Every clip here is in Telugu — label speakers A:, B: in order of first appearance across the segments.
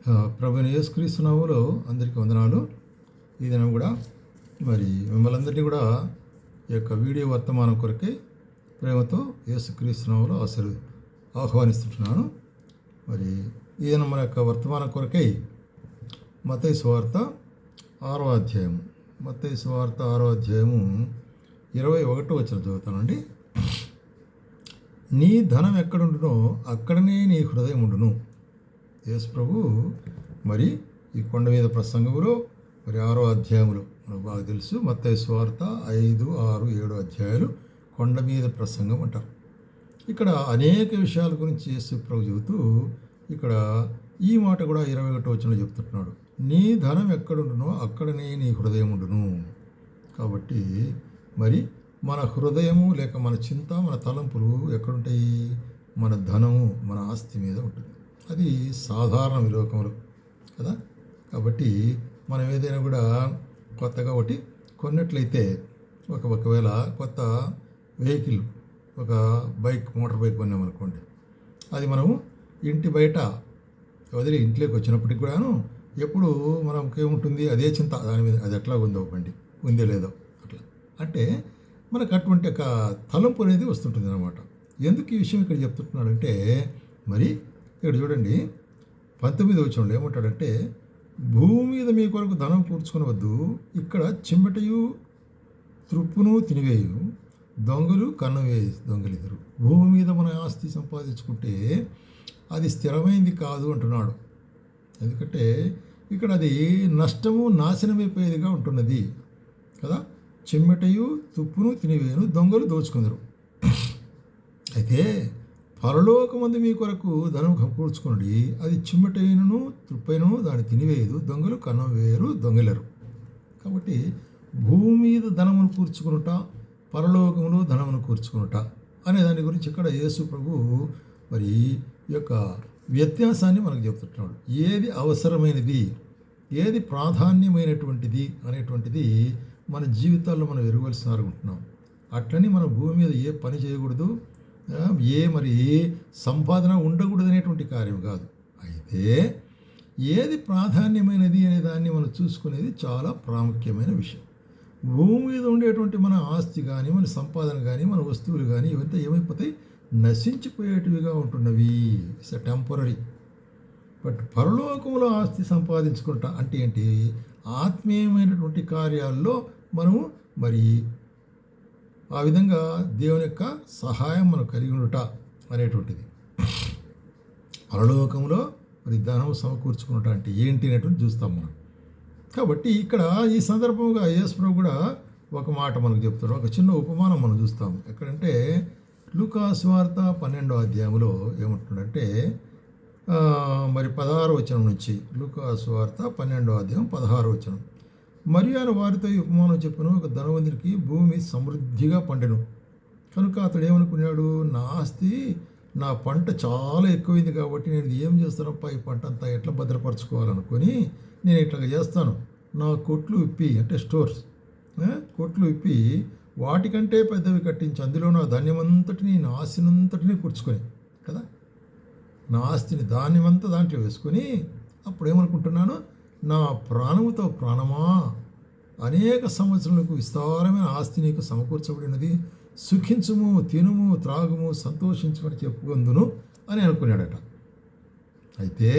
A: ప్రభువైన యేసుక్రీస్తు నామములో అందరికీ వందనాలు. ఈ దినం కూడా మరి మిమ్మల్ని అందరినీ కూడా ఈ యొక్క వీడియో వర్తమానం కొరకే ప్రేమతో యేసుక్రీస్తు నామములో ఆహ్వానిస్తుంటున్నాను. మరి ఈ దినం మన యొక్క వర్తమానం కొరకై మత్తయి సువార్త 6వ అధ్యాయము 21వ వచనం చదువుతానండి. నీ ధనం ఎక్కడుండునో అక్కడనే నీ హృదయం ఉండును. యేసు ప్రభు మరి ఈ కొండ మీద ప్రసంగంలో మరి 6వ అధ్యాయంలో మనకు బాగా తెలుసు. మత్తయి సువార్త 5, 6, 7 అధ్యాయాలు కొండ మీద ప్రసంగం అంటారు. ఇక్కడ అనేక విషయాల గురించి యేసు ప్రభు చెబుతూ ఇక్కడ ఈ మాట కూడా 21వ వచనంలో చెప్తున్నాడు. నీ ధనం ఎక్కడుండునో అక్కడనే నీ హృదయం ఉండును. కాబట్టి మరి మన హృదయము లేక మన చింత, మన తలంపులు ఎక్కడుంటాయి? మన ధనము, మన ఆస్తి మీద ఉంటుంది. అది సాధారణ విలోకంలో కదా. కాబట్టి మనం ఏదైనా కూడా కొత్తగా ఒకటి కొన్నట్లయితే ఒకవేళ కొత్త వెహికల్, ఒక బైక్, మోటార్ బైక్ కొన్నామనుకోండి, అది మనము ఇంటి బయట వదిలి ఇంట్లోకి వచ్చినప్పటికి కూడాను ఎప్పుడు మనకి ఏముంటుంది? అదే చింత దాని మీద, అది ఎట్లా ఉందో బండి, ఉందో లేదో అట్లా. అంటే మనకు అటువంటి ఒక తలంపు అనేది వస్తుంటుంది అన్నమాట. ఎందుకు ఈ విషయం ఇక్కడ చెప్తున్నాడంటే, మరి ఇక్కడ చూడండి 19వ వచనంలో ఏమంటాడంటే, భూమి మీద మీ కొరకు ధనం కూర్చుకొనవద్దు, ఇక్కడ చిమ్మటయు త్రుప్పును తినివేయు, దొంగలు దొంగలిద్దరు. భూమి మీద మన ఆస్తి సంపాదించుకుంటే అది స్థిరమైంది కాదు అంటున్నాడు. ఎందుకంటే ఇక్కడ అది నష్టము, నాశనమైపోయేదిగా ఉంటున్నది కదా. చిమ్మటయు తుప్పును తినివేయను, దొంగలు దోచుకుందరు. అయితే పరలోకమందు మీ కొరకు ధనం కూర్చుకున్నది, అది చిమ్మటైనను తుప్పైనను దాన్ని తినివేయదు, దొంగలు కన్నవేయరు, దొంగలరు. కాబట్టి భూమి మీద ధనమును కూర్చుకునుట, పరలోకములో ధనమును కూర్చుకునుట అనే దాని గురించి ఇక్కడ యేసు ప్రభు మరి ఈ యొక్క వ్యత్యాసాన్ని మనకు చెప్తున్నాడు. ఏది అవసరమైనది, ఏది ప్రాధాన్యమైనటువంటిది అనేటువంటిది మన జీవితాల్లో మనం ఎరగవలసిన అనుకుంటున్నాం. అట్లని మన భూమి మీద ఏ పని చేయకూడదు, మరి సంపాదన ఉండకూడదు అనేటువంటి కార్యం కాదు. అయితే ఏది ప్రాధాన్యమైనది అనే దాన్ని మనం చూసుకునేది చాలా ప్రాముఖ్యమైన విషయం. భూమి మీద ఉండేటువంటి మన ఆస్తి కానీ, మన సంపాదన కానీ, మన వస్తువులు కానీ ఇవంతా ఏమైపోతాయి? నశించిపోయేటివిగా ఉంటున్నవి. It's a temporary. బట్ పరలోకంలో ఆస్తి సంపాదించుకుంటా అంటే ఏంటి? ఆత్మీయమైనటువంటి కార్యాల్లో మనము మరి ఆ విధంగా దేవుని యొక్క సహాయం మనం కలిగి ఉండుట అనేటువంటిది. పరలోకంలో మరి ధనం సమకూర్చుకున్నట అంటే ఏంటి అనేటువంటి చూస్తాం మనం. కాబట్టి ఇక్కడ ఈ సందర్భంగా యేసు ప్రభు కూడా ఒక మాట మనకు చెప్తాడు. ఒక చిన్న ఉపమానం మనం చూస్తాం. ఎక్కడంటే లూకా సువార్త 12వ అధ్యాయంలో ఏమంటుందంటే మరి 16వ వచనం నుంచి, లూకా సువార్త 12వ అధ్యాయం 16వ వచనం. మరియు ఆయన వారితో ఈ ఉపమానం చెప్పాను. ఒక ధనవంతునికి భూమి సమృద్ధిగా పండెను. కనుక అతడు ఏమనుకున్నాడు? నా ఆస్తి, నా పంట చాలా ఎక్కువైంది కాబట్టి నేను ఏం చేస్తానప్ప, ఈ పంట అంతా ఎట్లా భద్రపరచుకోవాలనుకొని నేను ఇట్లా చేస్తాను. నా కొట్లు విప్పి, అంటే స్టోర్స్, కొట్లు విప్పి వాటికంటే పెద్దవి కట్టించి అందులో నా ధాన్యమంతటిని, నా ఆస్తినంతటిని కూర్చుకొని కదా, నా ఆస్తిని ధాన్యమంతా దాంట్లో వేసుకొని అప్పుడు ఏమనుకుంటున్నాను? నా ప్రాణముతో ప్రాణమా, అనేక సంవత్సరాలకు విస్తారమైన ఆస్తి నీకు సమకూర్చబడినది, సుఖించుము, తినుము, త్రాగుము, సంతోషించమని చెప్పుకుందును అని అనుకున్నాడట. అయితే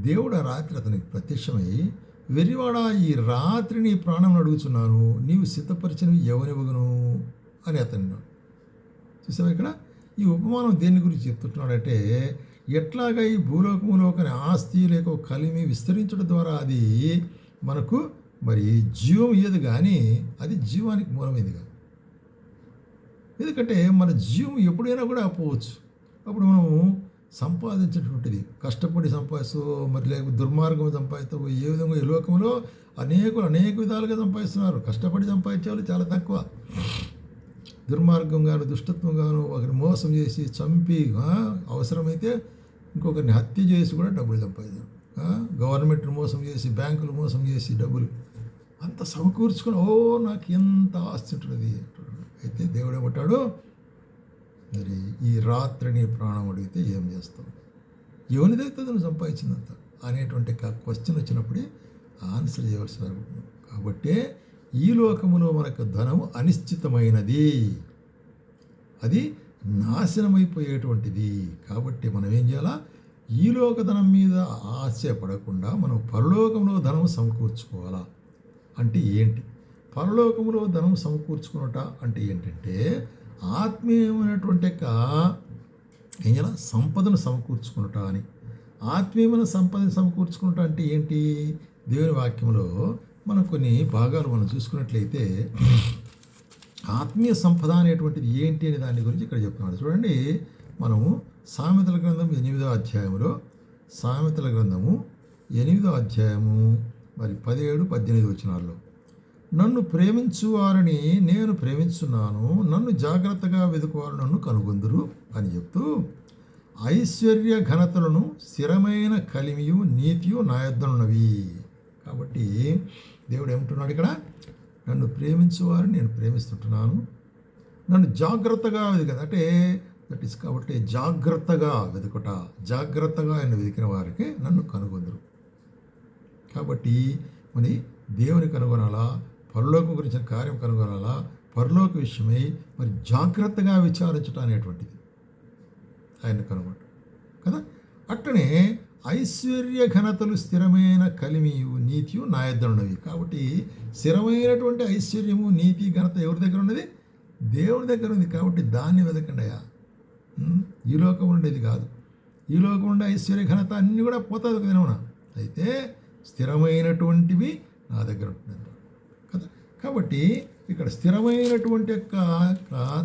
A: దేవుడు ఆ రాత్రి అతనికి ప్రత్యక్షమై, వెర్రివాడా, ఈ రాత్రి నీ ప్రాణం అడుగుచున్నాను, నీవు సిద్ధపరిచినవి ఎవరివ్వగను అని అతను చూసావా. ఇక్కడ ఈ ఉపమానం దేని గురించి చెప్తున్నాడంటే, ఎట్లాగా ఈ భూలోకములోకని ఆస్తి లేక కలిమి విస్తరించడం ద్వారా అది మనకు మరి జీవం ఇయ్యదు, కానీ అది జీవానికి మూలమైంది కాదు. ఎందుకంటే మన జీవం ఎప్పుడైనా కూడా పోవచ్చు. అప్పుడు మనము సంపాదించినటువంటిది కష్టపడి సంపాదిస్తూ, మరి లేక దుర్మార్గం సంపాదిస్తూ, ఏ విధంగా ఈ లోకంలో అనేక విధాలుగా సంపాదిస్తున్నారు. కష్టపడి సంపాదించే వాళ్ళు చాలా తక్కువ. దుర్మార్గంగాను, దుష్టత్వంగాను, ఒకరిని మోసం చేసి చంపి, అవసరమైతే ఇంకొకరిని హత్య చేసి కూడా డబ్బులు సంపాదించారు. గవర్నమెంట్ని మోసం చేసి, బ్యాంకులు మోసం చేసి డబ్బులు అంత సమకూర్చుకొని, నాకు ఎంత ఆస్తి ఉంటుంది. అయితే దేవుడు ఏమంటాడు? మరి ఈ రాత్రి నీ ప్రాణం అడిగితే ఏం చేస్తావు? ఎవరిదైతే నువ్వు సంపాదించిందంత అనేటువంటి క్వశ్చన్ వచ్చినప్పుడే ఆన్సర్ చేయవలసి ఉంటుంది. కాబట్టి ఈ లోకములో మనకు ధనము అనిశ్చితమైనది, అది నాశనమైపోయేటువంటిది. కాబట్టి మనం ఏం చేయాలా? ఈ లోక ధనం మీద ఆశపడకుండా మనం పరలోకంలో ధనం సమకూర్చుకోవాలా. అంటే ఏంటి? పరలోకంలో ధనం సమకూర్చుకున్నట అంటే ఏంటంటే ఆత్మీయమైనటువంటి ఏం చేయాలి? సంపదను సమకూర్చుకున్నట అని. ఆత్మీయమైన సంపదను సమకూర్చుకున్నట అంటే ఏంటి? దేవుని వాక్యంలో మనం కొన్ని భాగాలు మనం చూసుకున్నట్లయితే ఆత్మీయ సంపద అనేటువంటిది ఏంటి అనే దాని గురించి ఇక్కడ చెప్తున్నాడు. చూడండి, మనము సామెతల గ్రంథం 8వ అధ్యాయంలో, సామెతల గ్రంథము 8వ అధ్యాయము మరి 17, 18 వచనాల్లో, నన్ను ప్రేమించు వారిని నేను ప్రేమించున్నాను, నన్ను జాగ్రత్తగా వెతుకువారు నన్ను కనుగొందురు అని చెప్తూ ఐశ్వర్య ఘనతలను స్థిరమైన కలిమియు నీతియు నా యొద్దనున్నవి. కాబట్టి దేవుడు ఏమంటున్నాడు ఇక్కడ? నన్ను ప్రేమించేవారిని నేను ప్రేమిస్తుంటున్నాను, నన్ను జాగ్రత్తగా వెతకదు అంటే దట్ ఈస్ కాబట్టి జాగ్రత్తగా వెతుకుట, జాగ్రత్తగా ఆయన వెతికిన వారికి నన్ను కనుగొందరు. కాబట్టి మరి దేవుని కనుగొనాలా, పరలోకం గురించిన కార్యం కనుగొనాలా, పరలోక విషయమై మరి జాగ్రత్తగా విచారించటం అనేటువంటిది ఆయన కనుగొంట కదా. అట్లనే ఐశ్వర్య ఘనతలు స్థిరమైన కలిమియు నీతియు నా యొద్ద ఉన్నవి. కాబట్టి స్థిరమైనటువంటి ఐశ్వర్యము నీతి ఘనత ఎవరి దగ్గర ఉన్నది? దేవుని దగ్గర ఉంది. కాబట్టి దాన్ని వెతకండి అయ్యా. ఈ లోకం ఉండేది కాదు. ఈ లోకం ఉండే ఐశ్వర్య ఘనత అన్నీ కూడా పోతుంది కదా. అయితే స్థిరమైనటువంటివి నా దగ్గర ఉంటుంది కదా. కాబట్టి ఇక్కడ స్థిరమైనటువంటి యొక్క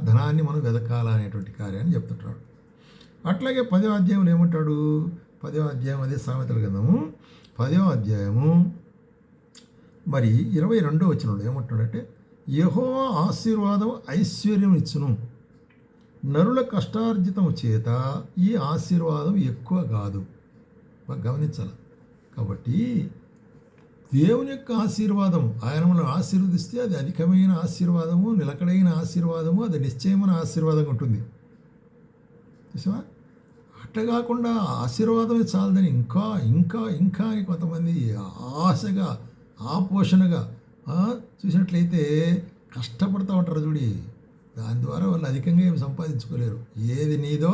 A: ధనాన్ని మనం వెతకాలనేటువంటి కార్యాన్ని చెప్తుంటాడు. అట్లాగే 10వ అధ్యాయంలో ఏమంటాడు? 10వ అధ్యాయం అదే సామెతల గ్రంథము 10వ అధ్యాయము మరి 22వ వచనంలో ఏమంటాడంటే, యెహోవా ఆశీర్వాదం ఐశ్వర్యం ఇచ్చును, నరుల కష్టార్జితము చేత ఈ ఆశీర్వాదం ఎక్కువ కాదు. బాగా గమనించాలి. కాబట్టి దేవుని యొక్క ఆశీర్వాదం, ఆయన మనం ఆశీర్వదిస్తే అది అధికమైన ఆశీర్వాదము, నిలకడైన ఆశీర్వాదము, అది నిశ్చయమైన ఆశీర్వాదంగా ఉంటుంది. చూసావా? అట్లా కాకుండా ఆశీర్వాదమే చాలదని ఇంకా ఇంకా ఇంకా అని కొంతమంది ఆశగా ఆపోషణగా చూసినట్లయితే కష్టపడుతూ ఉంటారు చూడి. దాని ద్వారా వాళ్ళు అధికంగా ఏమి సంపాదించుకోలేరు. ఏది నీదో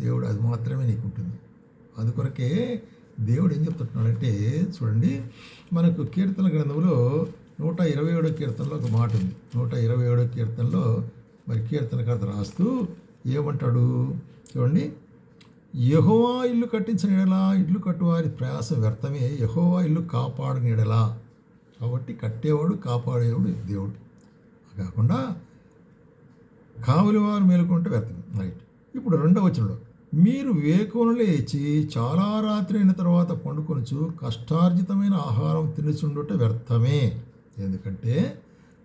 A: దేవుడు అది మాత్రమే నీకు ఉంటుంది. అందుకొరకే దేవుడు ఏం చెప్తున్నాడంటే చూడండి, మనకు కీర్తన గ్రంథంలో 127వ కీర్తనలో ఒక మాట ఉంది. 127వ కీర్తనలో మరి కీర్తనకర్త రాస్తూ ఏమంటాడు చూడండి, యెహోవా ఇల్లు కట్టించిన ఎడలా ఇల్లు కట్టువారి ప్రయాసం వ్యర్థమే, యెహోవా ఇల్లు కాపాడని ఎడలా. కాబట్టి కట్టేవాడు కాపాడేవాడు దేవుడు. కాకుండా కావలి వారు మేలుకుంటే వ్యర్థమే. రైట్. ఇప్పుడు 2వ వచనంలో, మీరు వేకువన లేచి చాలా రాత్రి అయిన తర్వాత పండుకొనుచు కష్టార్జితమైన ఆహారం తినుచుండుట వ్యర్థమే, ఎందుకంటే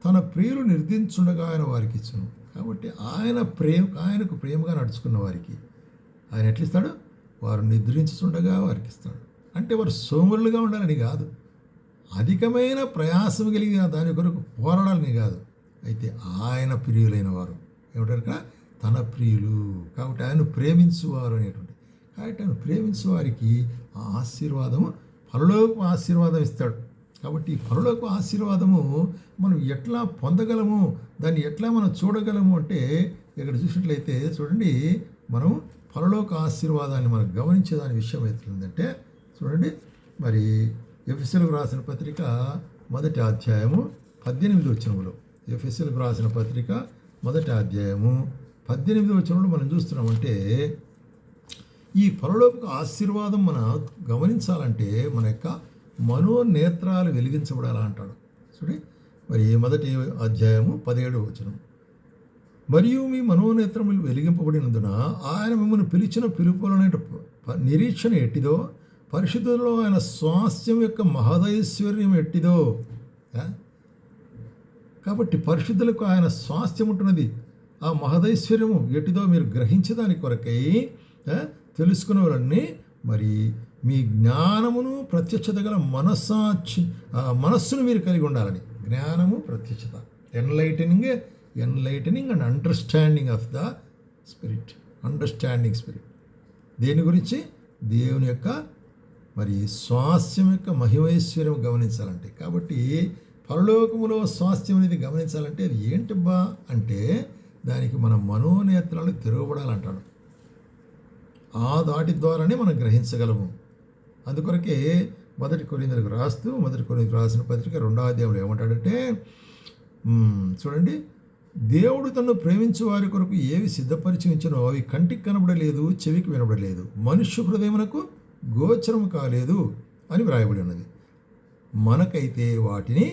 A: తన ప్రియులు నిర్దించుండగా ఆయన వారికి ఇచ్చును. కాబట్టి ఆయనకు ప్రేమగా నడుచుకున్న వారికి ఆయన ఎట్లిస్తాడు? వారు నిద్రించుండగా వారికి ఇస్తాడు. అంటే వారు సోమరులుగా ఉండాలని కాదు, అధికమైన ప్రయాసం కలిగిన దాని కొరకు పోరాడాలని కాదు. అయితే ఆయన ప్రియులైన వారు ఏమంటారు ఇక్కడ? తన ప్రియులు. కాబట్టి ఆయన ప్రేమించువారు అనేటువంటి. కాబట్టి ఆయన ప్రేమించు వారికి ఆ ఆశీర్వాదము, పరలోక ఆశీర్వాదం ఇస్తాడు. కాబట్టి ఈ పరలోక ఆశీర్వాదము మనం ఎట్లా పొందగలము, దాన్ని ఎట్లా మనం చూడగలము అంటే ఇక్కడ చూసినట్లయితే చూడండి, మనం పరలోక ఆశీర్వాదాన్ని మనం గమనించేదాని విషయం అవుతుందంటే చూడండి, మరి ఎఫెసీయులకు రాసిన పత్రిక 1వ అధ్యాయము 18వ వచనంలో, ఎఫెసీయులకు రాసిన పత్రిక 1వ అధ్యాయము 18వ వచనంలో మనం చూస్తున్నామంటే ఈ పరలోక ఆశీర్వాదం మనం గమనించాలంటే మన యొక్క మనోనేత్రాలు వెలిగించబడాలా అంటాడు. చూడండి, మరి 1వ అధ్యాయము 17వ వచనం, మరియు మీ మనోనేత్రములు వెలిగింపబడినందున ఆయన మిమ్మల్ని పిలిచిన పిలుపులనే నిరీక్షణ ఎట్టిదో, పరిశుద్ధులలో ఆయన స్వాస్థ్యం యొక్క మహదైశ్వర్యం ఎట్టిదో. కాబట్టి పరిశుద్ధులకు ఆయన స్వాస్థ్యం ఉంటున్నది, ఆ మహదైశ్వర్యము ఎట్టిదో మీరు గ్రహించదాని కొరకై తెలుసుకునే వాళ్ళని మరి మీ జ్ఞానమును ప్రత్యక్షత గల మనస్సును మీరు కలిగి ఉండాలని. జ్ఞానము ప్రత్యక్షత, enlightening and understanding of the spirit. Understanding spirit దేని గురించి? దేవుని యొక్క మరి స్వాస్థ్యం యొక్క మహిమైశ్వర్యం గమనించాలంటే, కాబట్టి పరలోకములో స్వాస్థ్యం అనేది గమనించాలంటే అది ఏంటబ్బా అంటే దానికి మన మనోనేత్రాలు తెరవబడాలంటాడు. ఆ దాటి ద్వారానే మనం గ్రహించగలము. అందుకొరకే మొదటి కొరింథీయులకు రాసిన పత్రిక 2వ అధ్యాయంలో ఏమంటాడంటే, చూడండి, దేవుడు తన్ను ప్రేమించే వారి కొరకు ఏవి సిద్ధపరిచి ఉంచినో అవి కంటికి కనబడలేదు, చెవికి వినబడలేదు, మనుష్య హృదయమునకు గోచరం కాలేదు అని వ్రాయబడి ఉన్నది. మనకైతే వాటిని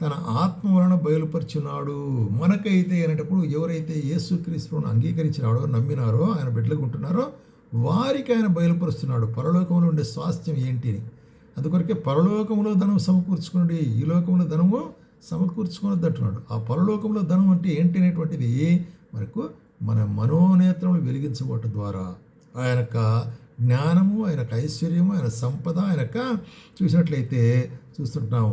A: తన ఆత్మ వలన బయలుపరుచున్నాడు. మనకైతే అనేటప్పుడు ఎవరైతే యేసుక్రీస్తును అంగీకరించినాడో, నమ్మినారో, ఆయన బిడ్డలుగా ఉంటున్నారో వారికి ఆయన బయలుపరుస్తున్నాడు పరలోకంలో ఉండే స్వాస్థ్యం ఏంటిని. అందుకొరకే పరలోకంలో ధనం సమకూర్చుకుని ఈ లోకంలో ధనము సమకూర్చుకున్నది అంటున్నాడు. ఆ పరలోకంలో ధనం అంటే ఏంటి అనేటువంటిది మనకు మన మనోనేత్రములు వెలిగించబోవటం ద్వారా ఆయన యొక్క జ్ఞానము, ఆయన యొక్క ఐశ్వర్యము, ఆయన సంపద, ఆయన యొక్క చూసినట్లయితే చూస్తుంటున్నాం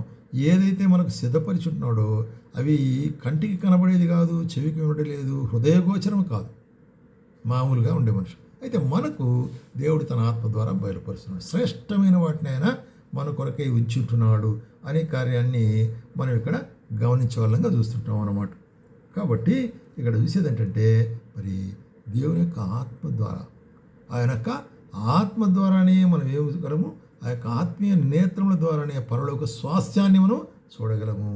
A: ఏదైతే మనకు సిద్ధపరిచుంటున్నాడో అవి కంటికి కనబడేది కాదు, చెవికి వినడలేదు, హృదయగోచరం కాదు, మామూలుగా ఉండే మనుషులు. అయితే మనకు దేవుడు తన ఆత్మ ద్వారా బయలుపరుస్తున్నాడు. శ్రేష్టమైన వాటిని ఆయన మన కొరకై ఉంచుంటున్నాడు అనే కార్యాన్ని మనం ఇక్కడ గమనించే వాళ్ళంగా చూస్తుంటాం అన్నమాట. కాబట్టి ఇక్కడ చూసేది ఏంటంటే మరి దేవుని యొక్క ఆత్మ ద్వారా, ఆయన యొక్క ఆత్మ ద్వారానే మనం ఏమగలము, ఆ యొక్క ఆత్మీయ నేత్రముల ద్వారానే పరలోక స్వాస్థ్యాన్ని మనం చూడగలము.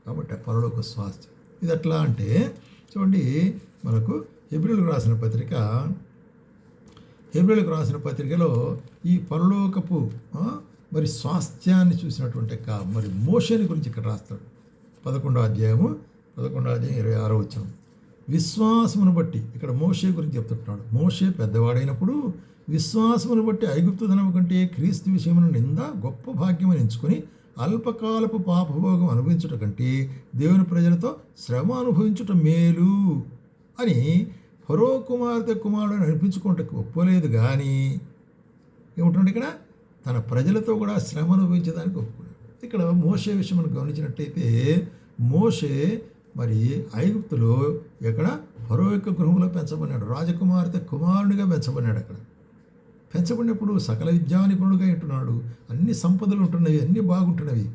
A: కాబట్టి ఆ పరలోక స్వాస్థ్యం ఇది ఎట్లా అంటే చూడండి, మనకు హెబ్రీయులకు రాసిన పత్రికలో ఈ పరలోకపు మరి స్వాస్థ్యాన్ని చూసినటువంటి మరి మోషేని గురించి ఇక్కడ రాస్తాడు. 11వ అధ్యాయం 26వ వచనం. విశ్వాసమును బట్టి ఇక్కడ మోషే గురించి చెప్తుంటున్నాడు. మోషే పెద్దవాడైనప్పుడు విశ్వాసమును బట్టి ఐగుప్తు ధనము కంటే క్రీస్తు విషయమును నింద గొప్ప భాగ్యమని ఎంచుకొని అల్పకాలపు పాపభోగం అనుభవించుట కంటే దేవుని ప్రజలతో శ్రమ అనుభవించుట మేలు అని ఫరో కుమారుడు అనిపించుకుంటకు ఒప్పుకోలేదు. కానీ ఏమిటంటే ఇక్కడ తన ప్రజలతో కూడా శ్రమ అనుభవించేదానికి ఒప్పుకున్నాడు. ఇక్కడ మోషే విషయం మనం గమనించినట్టయితే మోషే మరి ఐగుప్తులో ఎక్కడ ఫరో యొక్క గృహంలో పెంచబడినాడు, రాజకుమార్తె కుమారునిగా పెంచబడినాడు. అక్కడ పెంచబడినప్పుడు సకల విద్యా నిపుణుడుగా ఉంటున్నాడు, అన్ని సంపదలు ఉంటున్నవి, అన్నీ బాగుంటున్నవి.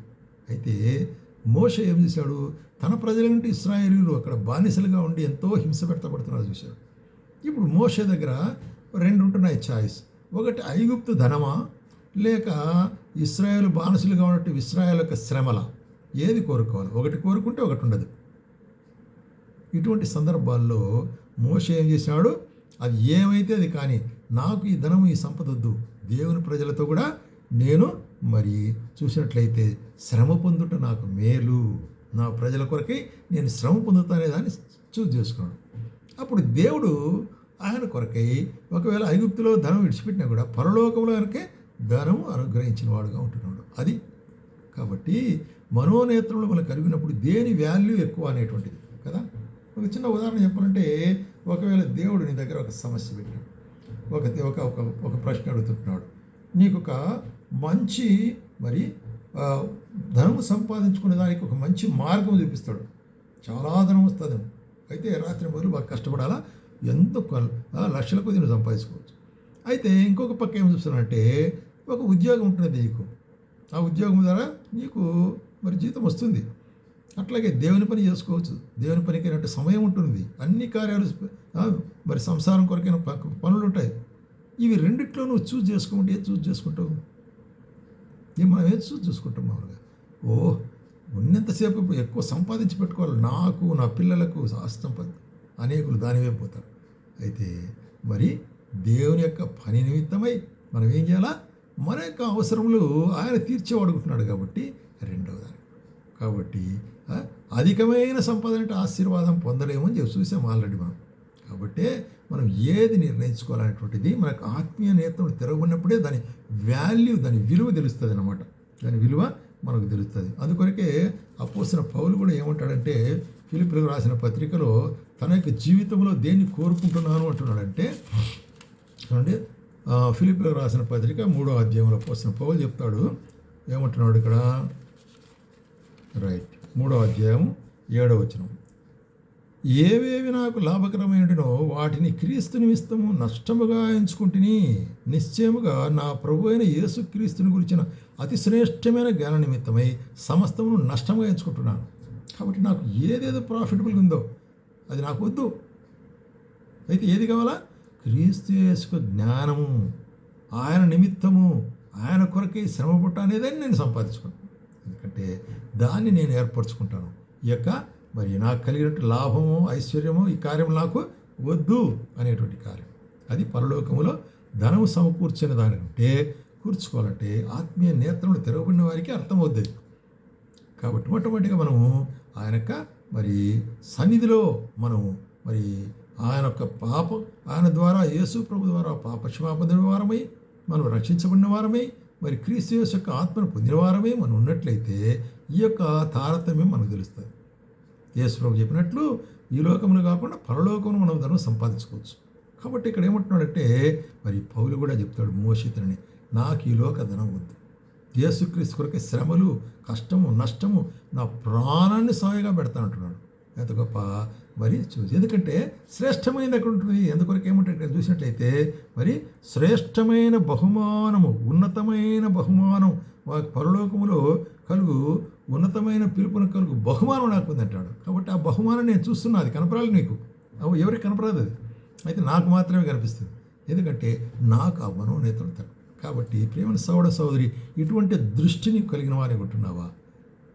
A: అయితే మోషే ఏం చేశాడు, తన ప్రజలంటే ఇశ్రాయేలీయులు అక్కడ బానిసలుగా ఉండి ఎంతో హింస పెట్టబడుతున్నారు చూశాడు. ఇప్పుడు మోషే దగ్గర 2 ఉంటున్నాయి చాయిస్. ఒకటి ఐగుప్తు ధనమా, లేక ఇశ్రాయేలు బానిసలుగా ఉన్నట్టు ఇశ్రాయేల్ యొక్క శ్రమల, ఏది కోరుకోవాలి? ఒకటి కోరుకుంటే ఒకటి ఉండదు. ఇటువంటి సందర్భాల్లో మోషే ఏం చేశాడు, అది ఏమైతే అది కానీ నాకు ఈ ధనము ఈ సంపద వద్దు, దేవుని ప్రజలతో కూడా నేను మరి చూసినట్లయితే శ్రమ పొందుట నాకు మేలు, నా ప్రజల కొరకై నేను శ్రమ పొందుతానే దాన్ని చూస్ చేసుకున్నాడు. అప్పుడు దేవుడు ఆయన కొరకై ఒకవేళ ఐగుప్తులో ధనం విడిచిపెట్టినా కూడా పరలోకంలో ఆయనకే ధనము అనుగ్రహించిన వాడుగా ఉంటున్నాడు. అది కాబట్టి మనోనేత్రంలో మనకు కలిగినప్పుడు దేని వాల్యూ ఎక్కువ అనేటువంటిది కదా. ఒక చిన్న ఉదాహరణ చెప్పాలంటే, ఒకవేళ దేవుడు నీ దగ్గర ఒక సమస్య పెట్టాడు, ఒక ప్రశ్న అడుగుతున్నాడు, నీకు ఒక మంచి మరి ధనము సంపాదించుకునే దానికి ఒక మంచి మార్గం చూపిస్తాడు. చాలా ధనం వస్తుంది, అయితే రాత్రి మొదలు బాగా కష్టపడాలా, ఎంతో లక్షల కొద్ది నువ్వు సంపాదించుకోవచ్చు. అయితే ఇంకొక పక్క ఏం చూస్తున్నానంటే, ఒక ఉద్యోగం ఉంటుంది నీకు, ఆ ఉద్యోగం ద్వారా నీకు మరి జీతం వస్తుంది. అట్లాగే దేవుని పని చేసుకోవచ్చు, దేవుని పనికి అయినట్టు సమయం ఉంటుంది, అన్ని కార్యాలు మరి సంసారం కొరకైన పనులు ఉంటాయి. ఇవి రెండిట్లో నువ్వు చూస్ చేసుకోమంటే ఏది చూస్ చేసుకుంటావు? మనం ఏది చూస్ చేసుకుంటాం మామూలుగా? ఉన్నంతసేపు ఎక్కువ సంపాదించి పెట్టుకోవాలి, నాకు నా పిల్లలకు సంపద, అనేకులు దానివే పోతారు. అయితే మరి దేవుని యొక్క పని నిమిత్తమై మనం ఏం చేయాలా, మన యొక్క అవసరములు ఆయన తీర్చేవాడుకుంటున్నాడు. కాబట్టి రెండవ దాని కాబట్టి అధికమైన సంపాదన అంటే ఆశీర్వాదం పొందలేమని చెప్పి చూసాం ఆల్రెడీ మనం. కాబట్టి మనం ఏది నిర్ణయించుకోవాలనేటువంటిది మనకు ఆత్మీయ నేత్రం తిరగబడినప్పుడే దాని వాల్యూ, దాని విలువ తెలుస్తుంది అన్నమాట. దాని విలువ మనకు తెలుస్తుంది. అందుకొరకే అపోస్తలుడైన పౌలు కూడా ఏమంటాడంటే, ఫిలిప్పీయులకు రాసిన పత్రికలో తన యొక్క జీవితంలో దేన్ని కోరుకుంటున్నాను అంటున్నాడంటే, చూడండి, ఫిలిప్పీయులకు రాసిన పత్రిక 3వ అధ్యాయంలో అపోస్తలుడైన పౌలు చెప్తాడు, ఏమంటున్నాడు ఇక్కడ, రైట్ 3వ అధ్యాయం 7వ వచనం. ఏవేవి నాకు లాభకరమైననో వాటిని క్రీస్తు నిమిత్తము నష్టముగా ఎంచుకుంటుని, నిశ్చయముగా నా ప్రభు అయిన యేసుక్రీస్తుని గురించిన అతి శ్రేష్టమైన జ్ఞాన నిమిత్తమై సమస్తమును నష్టంగా ఎంచుకుంటున్నాను. కాబట్టి నాకు ఏదేదో ప్రాఫిటబుల్గా ఉందో అది నాకు వద్దు. అయితే ఏది కావాలా? క్రీస్తు యేసుకు జ్ఞానము, ఆయన నిమిత్తము, ఆయన కొరకే శ్రమ పుట్ట అనేదాన్ని నేను సంపాదించుకున్నాను. ఎందుకంటే దాన్ని నేను ఏర్పరచుకుంటాను. ఈ యొక్క మరి నాకు కలిగినట్టు లాభము, ఐశ్వర్యము, ఈ కార్యం నాకు వద్దు అనేటువంటి కార్యం. అది పరలోకములో ధనము సమకూర్చిన దానికంటే కూర్చుకోవాలంటే ఆత్మీయ నేత్రములు తెరవబడిన వారికి అర్థమవుతుంది. కాబట్టి మొట్టమొదటిగా మనము ఆయన యొక్క మరి సన్నిధిలో మనము మరి ఆయన యొక్క ఆయన ద్వారా యేసు ప్రభు ద్వారా పాపక్షమాపణ వారమై మనం రక్షించబడిన వారమై మరి క్రీస్తు యేసు యొక్క ఆత్మను పొందిన వారమై మనం ఉన్నట్లయితే ఈ యొక్క తారతమ్యం మనకు తెలుస్తుంది. యేసు ప్రభు చెప్పినట్లు ఈ లోకమును కాకుండా పరలోకమును మనం ధనం సంపాదించుకోవచ్చు. కాబట్టి ఇక్కడ ఏమంటున్నాడంటే మరి పౌలు కూడా చెప్తాడు మోషితుని, నాకు ఈ లోక ధనం వద్దు, యేసుక్రీస్తు కొరకే శ్రమలు, కష్టము, నష్టము, నా ప్రాణాన్ని సాయగా పెడతానంటున్నాడు. ఎంత గొప్ప మరి చూసి, ఎందుకంటే శ్రేష్టమైనది ఎక్కడ ఉంటుంది? ఎందుకొరకు ఏమంటే చూసినట్లయితే మరి శ్రేష్టమైన బహుమానము, ఉన్నతమైన బహుమానం పరలోకములో కలుగు, ఉన్నతమైన పిలుపును కలుగు బహుమానం నాకు ఉంది అంటాడు. కాబట్టి ఆ బహుమానం నేను చూస్తున్నా, అది కనపరాలి నీకు, ఎవరికి కనపరాదు అది, అయితే నాకు మాత్రమే కనిపిస్తుంది. ఎందుకంటే నాకు ఆ మనోనేతలు తక్కువ. కాబట్టి ప్రేమ సోదరి, ఇటువంటి దృష్టిని కలిగిన వారిని ఉంటున్నావా?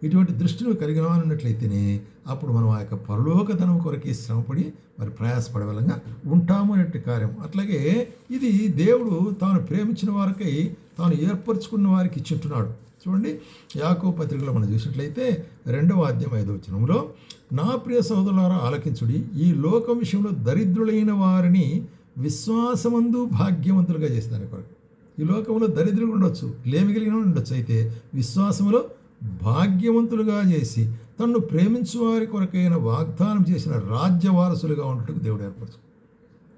A: ఇటువంటి దృష్టిని కలిగిన వారు ఉన్నట్లయితేనే అప్పుడు మనం ఆ యొక్క పరలోక ధనం కొరకే శ్రమపడి మరి ప్రయాసపడే వల్ల ఉంటాము అనే కార్యం. అట్లాగే ఇది దేవుడు తాను ప్రేమించిన వారికై తాను ఏర్పరచుకున్న వారికి ఇచ్చుంటున్నాడు. చూడండి, యాకోబు పత్రికలో మనం చూసినట్లయితే 2వ అధ్యాయం 5వ వచనంలో, నా ప్రియ సహోదరులారా ఆలకించుడి, ఈ లోకం విషయంలో దరిద్రులైన వారిని విశ్వాసమందు భాగ్యవంతులుగా చేసిన కొరకు. ఈ లోకంలో దరిద్రులు ఉండొచ్చు, లేమి కలిగిన ఉండొచ్చు, అయితే విశ్వాసములో భాగ్యవంతులుగా చేసి తన్ను ప్రేమించు వారి కొరకైన వాగ్దానం చేసిన రాజ్య వారసులుగా ఉండటకు దేవుడు ఏర్పరచు.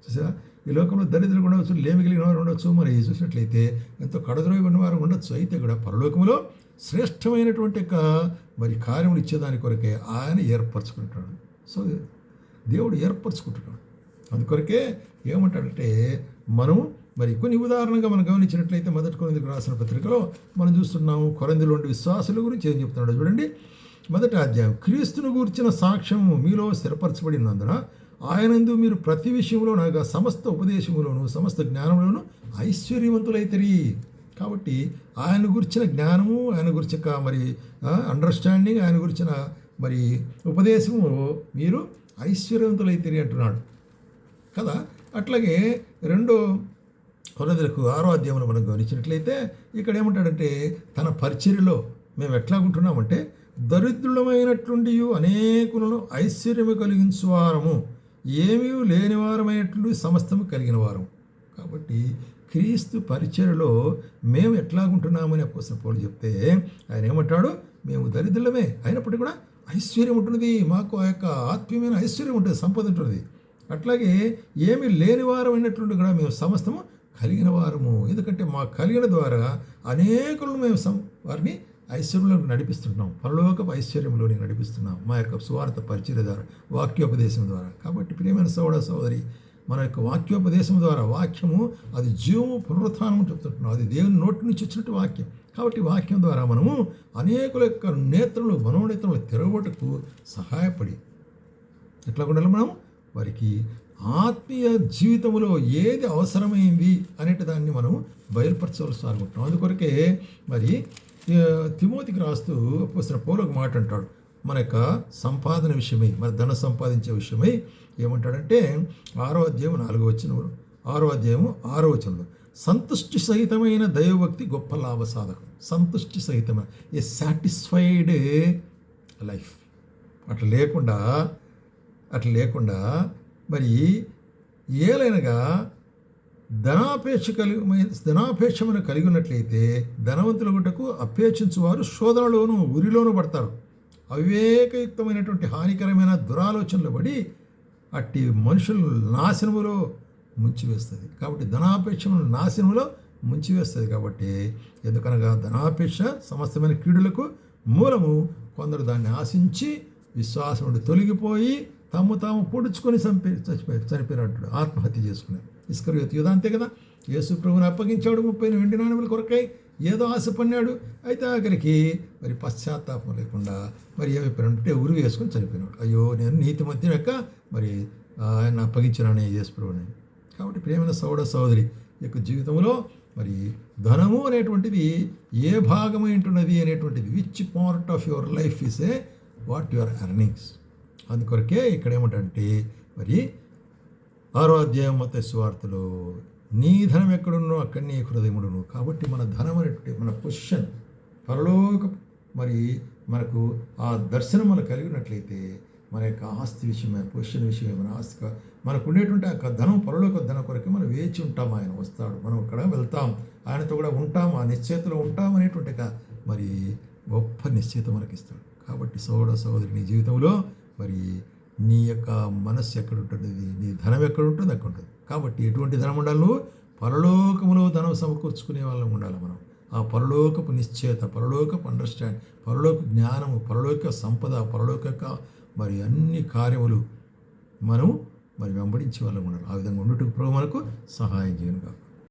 A: చూసారా, ఈ లోకంలో దరిద్రులు ఉండవచ్చు, లేమి కలిగిన వారు ఉండొచ్చు, మరి చూసినట్లయితే ఎంతో కడద్రోయబడిన వారు ఉండొచ్చు, అయితే కూడా పరలోకములో శ్రేష్టమైనటువంటి మరి కార్యములు ఇచ్చేదాని కొరకే ఆయన ఏర్పరచుకుంటాడు. సో దేవుడు ఏర్పరచుకుంటున్నాడు. అందుకొరకే ఏమంటాడంటే మనం మరి కొన్ని ఉదాహరణగా మనం గమనించినట్లయితే 1 కొరింథీయులకు రాసిన పత్రికలో మనం చూస్తున్నాము కొరింథీలో ఉండే విశ్వాసుల గురించి ఏం చెప్తున్నాడు చూడండి. 1వ అధ్యాయం, క్రీస్తును గూర్చిన సాక్ష్యము మీలో స్థిరపరచబడినందున ఆయనందు మీరు ప్రతి విషయంలో అనగా సమస్త ఉపదేశములోను సమస్త జ్ఞానంలోను ఐశ్వర్యవంతులైతరి. కాబట్టి ఆయన గురించిన జ్ఞానము, ఆయన గురించిన మరి అండర్స్టాండింగ్, ఆయన గురించిన మరి ఉపదేశము మీరు ఐశ్వర్యవంతులైతరి అంటున్నాడు కదా. అట్లాగే 2 కొరింథీయులకు 6వ అధ్యాయంలో మనం గమనించినట్లయితే ఇక్కడ ఏమంటాడంటే తన పరిచర్యలో మేము ఎట్లాగుంటున్నామంటే దరిద్రులమైనటువంటి అనేకులను ఐశ్వర్యము కలిగించువారము, ఏమీ లేనివారమైనట్లు సమస్తము కలిగిన వారం. కాబట్టి క్రీస్తు పరిచర్యలో మేము ఎట్లాగుంటున్నామని అపోస్తలుడు పౌలు చెప్తే ఆయన ఏమంటాడు, మేము దరిద్రులమే అయినప్పటికీ కూడా ఐశ్వర్యం ఉంటున్నది, మాకు ఆ యొక్క ఆత్మీయమైన ఐశ్వర్యం ఉంటుంది, సంపద ఉంటుంది. అట్లాగే ఏమీ లేని వారం అయినటువంటి కూడా మేము సమస్తము కలిగిన వారము. ఎందుకంటే మా కలిగిన ద్వారా అనేకులను మేము వారిని ఐశ్వర్యంలోకి నడిపిస్తున్నాం, పరలోకపు ఐశ్వర్యంలోకి నడిపిస్తున్నాం మా యొక్క సువార్త పరిచర్య ద్వారా, వాక్యోపదేశం ద్వారా. కాబట్టి ప్రియమైన సోదరి, మన యొక్క వాక్యోపదేశం ద్వారా, వాక్యము అది జీవము పునరుత్థానం చెప్తుంటున్నాం, అది దేవుని నోటి నుంచి వచ్చినట్టు వాక్యం. కాబట్టి వాక్యం ద్వారా మనము అనేకుల యొక్క నేత్రములు, మనోనేత్రములు తెరవటకు సహాయపడి ఎట్లా ఉండాలి, మనం వారికి ఆత్మీయ జీవితంలో ఏది అవసరమైంది అనేటి దాన్ని మనం బయలుపరచవలసి అనుకుంటున్నాం. అందుకొరకే మరి తిమోతికి రాస్తూ అపోస్తలుడు పౌలు ఒక మాట అంటాడు, మన యొక్క సంపాదన విషయమై, మన ధన సంపాదించే విషయమై ఏమంటాడంటే 6వ అధ్యాయం 4వ వచనం, 6వ అధ్యాయము 6వ వచనంలో, సంతుష్టి సహితమైన దైవభక్తి గొప్ప లాభ సాధకం. సంతుష్టి సహితమైన ఏ సాటిస్ఫైడ్ లైఫ్ అట్లా లేకుండా మరి ఏలైనగా ధనాపేక్షను కలిగి ఉన్నట్లయితే ధనవంతుల గుట్టకు అపేక్షించువారు శోధనలోను ఉరిలోనూ పడతారు. అవివేకయుక్తమైనటువంటి హానికరమైన దురాలోచనలు పడి అట్టి మనుషులు నాశనములో ముంచివేస్తుంది. కాబట్టి ధనాపేక్షను నాశనములో ముంచివేస్తుంది. కాబట్టి ఎందుకనగా ధనాపేక్ష సమస్తమైన కీడులకు మూలము. కొందరు దాన్ని ఆశించి విశ్వాసం నుండి తొలగిపోయి తాము పొడుచుకొని చనిపోయినట్టు ఆత్మహత్య చేసుకున్నారు. ఇస్కరియోతు యూదా అంతే కదా, యేసు ప్రభువుని అప్పగించాడు 30 వెండి నాణెముల కొరకై, ఏదో ఆశపడినాడు. అయితే ఆఖరికి మరి పశ్చాత్తాపం లేకుండా మరి ఏమైపోయినంటే ఉరి వేసుకొని చనిపోయినాడు. అయ్యో నేను నీతిమంతుని యొక్క మరి ఆయన అప్పగించినానే యేసు ప్రభువుని. కాబట్టి ప్రియమైన సోదరి యొక్క జీవితంలో మరి ధనము అనేటువంటిది ఏ భాగం ఏంటున్నది అనేటువంటిది, which part of your life is a what your earnings. అందుకొరకే ఇక్కడ ఏమిటంటే మరి 6వ అధ్యాయం మత్తయి సువార్తలో నీ ధనం ఎక్కడున్నో అక్కడ నీ హృదయముడును. కాబట్టి మన ధనం అనేటువంటి మన పొజిషన్ పరలోక మరి మనకు ఆ దర్శనం మనకు కలిగినట్లయితే మన యొక్క ఆస్తి విషయమే, పొజిషన్ విషయమే, మన ఆస్తి మనకు ఉండేటువంటి ఆ ధనం పరలోక ధనం కొరకే మనం వేచి ఉంటాం. ఆయన వస్తాడు, మనం అక్కడ వెళ్తాం, ఆయనతో కూడా ఉంటాం, ఆ నిశ్చయితలో ఉంటాం అనేటువంటి మరి గొప్ప నిశ్చయిత మనకి ఇస్తాడు. కాబట్టి సోదరి నీ జీవితంలో మరి నీ యొక్క మనస్సు ఎక్కడ ఉంటుంది, నీ ధనం ఎక్కడ ఉంటుంది అక్కడ ఉంటుంది. కాబట్టి ఎటువంటి ధనం ఉండాలి, నువ్వు పరలోకములో ధనం సమకూర్చుకునే వాళ్ళం ఉండాలి. మనం ఆ పరలోకపు నిశ్చయత, పరలోకపు అండర్స్టాండ్, పరలోక జ్ఞానము, పరలోక సంపద, పరలోక మరి అన్ని కార్యములు మనం మరి వెంబడించే వాళ్ళం ఉండాలి. ఆ విధంగా ఉండుటకు ప్రభు మనకు సహాయం చేయను.